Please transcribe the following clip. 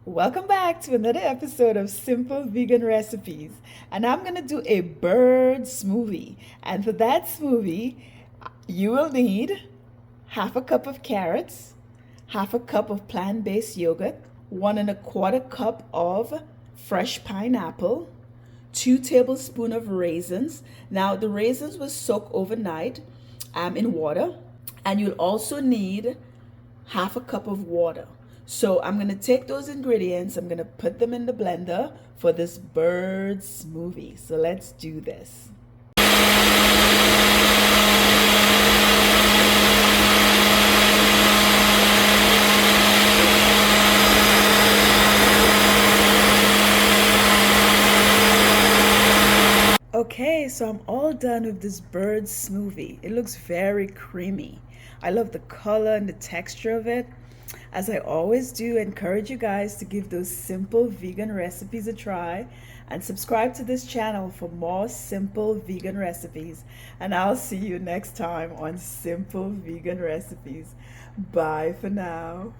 Welcome back to another episode of Simple Vegan Recipes. And I'm going to do a bird smoothie. And for that smoothie, you will need half a cup of carrots, half a cup of plant-based yogurt, 1 1/4 cup of fresh pineapple, 2 tablespoons of raisins. Now, the raisins will soak overnight in water. And you'll also need half a cup of water. So I'm going to take those ingredients, I'm going to put them in the blender for this bird smoothie. So let's do this. Okay, so I'm all done with this bird smoothie. It looks very creamy. I love the color and the texture of it. As I always do, encourage you guys to give those simple vegan recipes a try and subscribe to this channel for more simple vegan recipes. And I'll see you next time on Simple Vegan Recipes. Bye for now.